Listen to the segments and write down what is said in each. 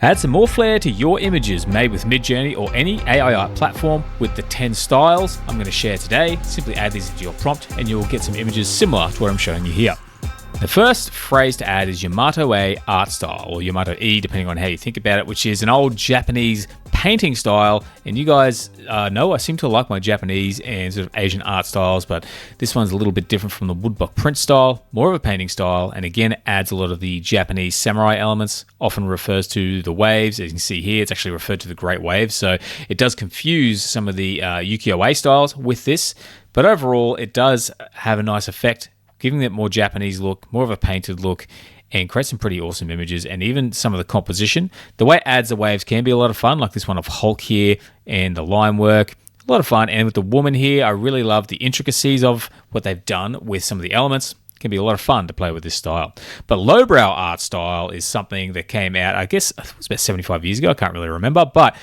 Add some more flair to your images made with Midjourney or any AI art platform with the 10 styles I'm going to share today. Simply add these into your prompt and you'll get some images similar to what I'm showing you here. The first phrase to add is Yamato-E art style, or Yamato-E depending on how you think about it, which is an old Japanese painting style. And you guys know I seem to like my Japanese and sort of Asian art styles, but this one's a little bit different from the woodblock print style, more of a painting style, and again it adds a lot of the Japanese samurai elements, often refers to the waves. As you can see here, it's actually referred to the Great Waves, so it does confuse some of the ukiyo-e styles with this, but overall it does have a nice effect, giving it more Japanese look, more of a painted look, and create some pretty awesome images. And even some of the composition, the way it adds the waves can be a lot of fun, like this one of Hulk here and the line work. A lot of fun. And with the woman here, I really love the intricacies of what they've done with some of the elements. It can be a lot of fun to play with this style. But Lowbrow art style is something that came out, I guess it was about 75 years ago, I can't really remember, but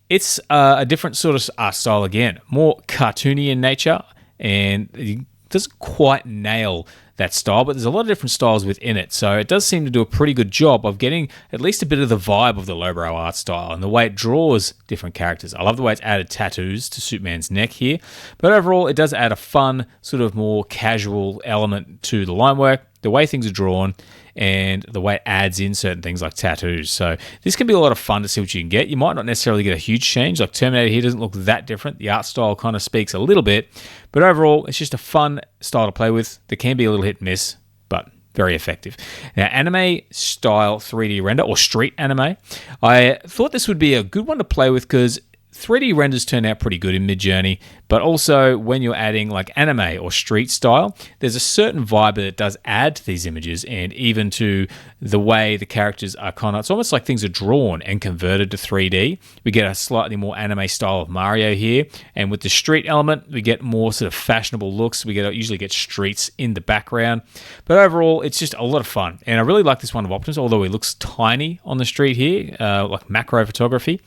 it's a different sort of art style again, more cartoony in nature, and it doesn't quite nail that style, but there's a lot of different styles within it. So it does seem to do a pretty good job of getting at least a bit of the vibe of the Lowbrow art style and the way it draws different characters. I love the way it's added tattoos to Superman's neck here, but overall it does add a fun, sort of more casual element to the line work, the way things are drawn, and the way it adds in certain things like tattoos. So this can be a lot of fun to see what you can get. You might not necessarily get a huge change, like Terminator here doesn't look that different. The art style kind of speaks a little bit, but overall it's just a fun style to play with. There can be a little hit and miss, but very effective. Now, anime style 3D render, or street anime, I thought this would be a good one to play with because 3D renders turn out pretty good in Midjourney, but also when you're adding like anime or street style, there's a certain vibe that it does add to these images, and even to the way the characters are kind of, it's almost like things are drawn and converted to 3D. We get a slightly more anime style of Mario here, and with the street element, we get more sort of fashionable looks. We usually get streets in the background, but overall, it's just a lot of fun. And I really like this one of Optimus, although he looks tiny on the street here, like macro photography.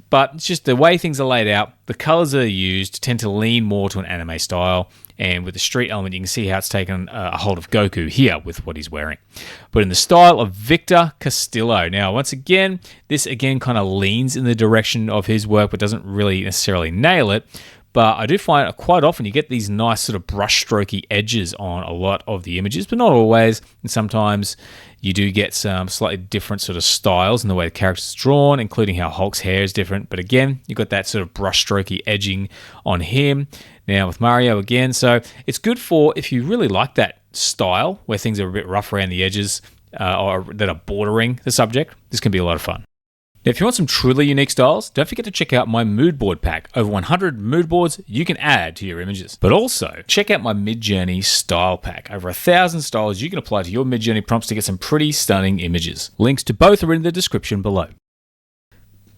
But it's just the way things are laid out, the colors that are used tend to lean more to an anime style. And with the street element, you can see how it's taken a hold of Goku here with what he's wearing. But in the style of Victor Castillo. Now, once again, this again kind of leans in the direction of his work, but doesn't really necessarily nail it. But I do find quite often you get these nice sort of brush-strokey edges on a lot of the images, but not always. And sometimes you do get some slightly different sort of styles in the way the character's drawn, including how Hulk's hair is different. But again, you've got that sort of brush-strokey edging on him. Now with Mario again, so it's good for if you really like that style where things are a bit rough around the edges or that are bordering the subject. This can be a lot of fun. Now, if you want some truly unique styles, don't forget to check out my mood board pack. Over 100 mood boards you can add to your images. But also, check out my Midjourney style pack. Over 1,000 styles you can apply to your Midjourney prompts to get some pretty stunning images. Links to both are in the description below.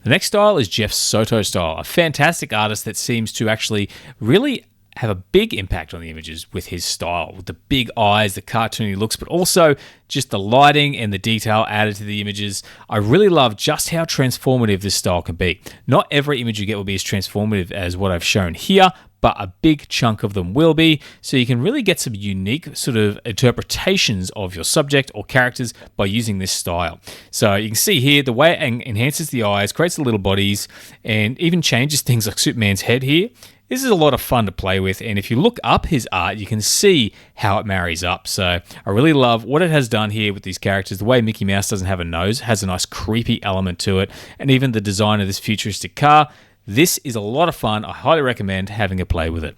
The next style is Jeff's Soto style, a fantastic artist that seems to actually really have a big impact on the images with his style, with the big eyes, the cartoony looks, but also just the lighting and the detail added to the images. I really love just how transformative this style can be. Not every image you get will be as transformative as what I've shown here, but a big chunk of them will be, so you can really get some unique sort of interpretations of your subject or characters by using this style. So you can see here the way it enhances the eyes, creates the little bodies, and even changes things like Superman's head here. This is a lot of fun to play with, and if you look up his art, you can see how it marries up. So I really love what it has done here with these characters. The way Mickey Mouse doesn't have a nose, has a nice creepy element to it, and even the design of this futuristic car. This is a lot of fun. I highly recommend having a play with it.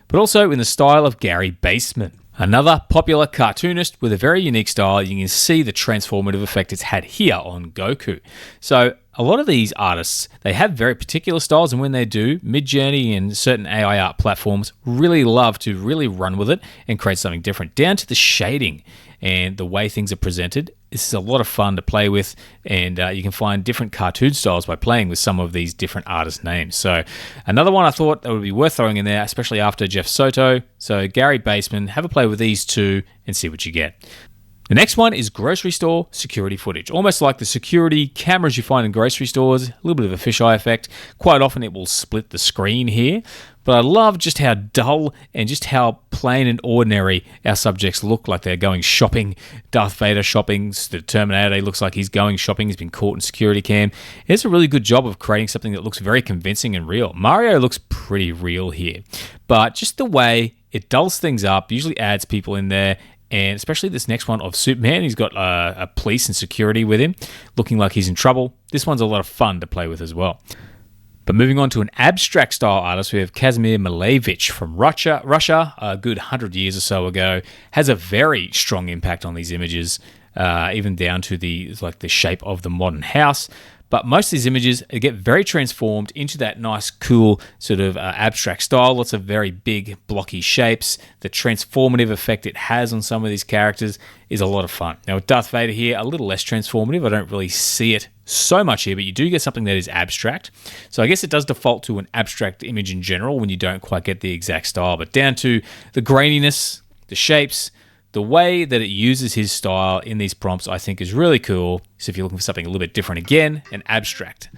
But also in the style of Gary Baseman. Another popular cartoonist with a very unique style. You can see the transformative effect it's had here on Goku. So a lot of these artists, they have very particular styles, and when they do, Midjourney and certain AI art platforms really love to really run with it and create something different, down to the shading and the way things are presented. This is a lot of fun to play with, and you can find different cartoon styles by playing with some of these different artist names. So another one I thought that would be worth throwing in there, especially after Jeff Soto. So Gary Baseman, have a play with these two and see what you get. The next one is grocery store security footage. Almost like the security cameras you find in grocery stores, a little bit of a fisheye effect. Quite often it will split the screen here. But I love just how dull and just how plain and ordinary our subjects look like they're going shopping. Darth Vader shopping, the Terminator looks like he's going shopping, he's been caught in security cam. It's a really good job of creating something that looks very convincing and real. Mario looks pretty real here, but just the way it dulls things up, usually adds people in there. And especially this next one of Superman, he's got a police and security with him, looking like he's in trouble. This one's a lot of fun to play with as well. But moving on to an abstract style artist, we have Kazimir Malevich from Russia, a good 100 years or so ago. Has a very strong impact on these images, even down to the shape of the modern house. But most of these images get very transformed into that nice, cool sort of abstract style. Lots of very big, blocky shapes. The transformative effect it has on some of these characters is a lot of fun. Now with Darth Vader here, a little less transformative. I don't really see it so much here, but you do get something that is abstract. So I guess it does default to an abstract image in general when you don't quite get the exact style. But down to the graininess, the shapes, the way that it uses his style in these prompts, I think is really cool. So if you're looking for something a little bit different again, and abstract.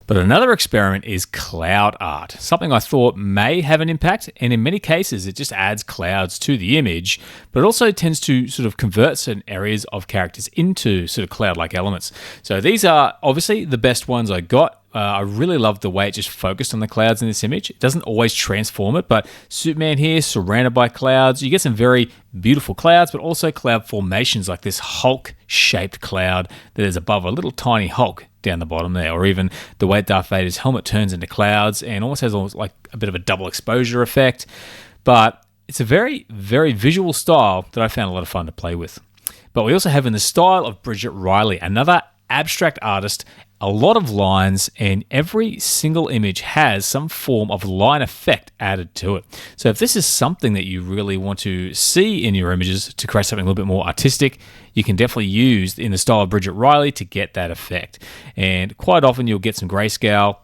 But another experiment is cloud art, something I thought may have an impact, and in many cases it just adds clouds to the image, but it also tends to sort of convert certain areas of characters into sort of cloud-like elements. So these are obviously the best ones I got. I really love the way it just focused on the clouds in this image. It doesn't always transform it, but Superman here, surrounded by clouds, you get some very beautiful clouds, but also cloud formations like this Hulk-shaped cloud that is above a little tiny Hulk down the bottom there, or even the way Darth Vader's helmet turns into clouds and almost has like a bit of a double exposure effect. But it's a very, very visual style that I found a lot of fun to play with. But we also have in the style of Bridget Riley, another abstract artist, a lot of lines, and every single image has some form of line effect added to it. So if this is something that you really want to see in your images to create something a little bit more artistic, you can definitely use in the style of Bridget Riley to get that effect. And quite often you'll get some grayscale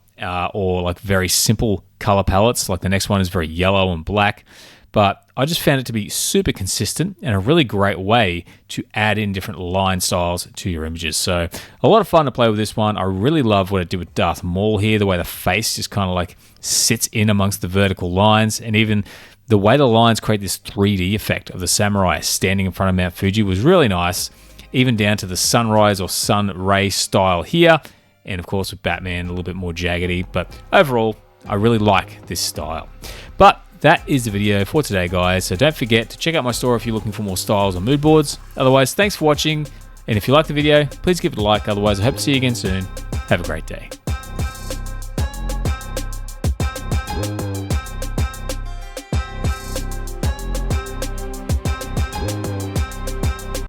or like very simple color palettes, like the next one is very yellow and black. But I just found it to be super consistent and a really great way to add in different line styles to your images. So a lot of fun to play with this one. I really love what it did with Darth Maul here, the way the face just kind of like sits in amongst the vertical lines, and even the way the lines create this 3D effect of the samurai standing in front of Mount Fuji was really nice, even down to the sunrise or sun ray style here. And of course with Batman, a little bit more jaggedy, but overall, I really like this style. But that is the video for today, guys. So don't forget to check out my store if you're looking for more styles or mood boards. Otherwise, thanks for watching. And if you like the video, please give it a like. Otherwise, I hope to see you again soon. Have a great day.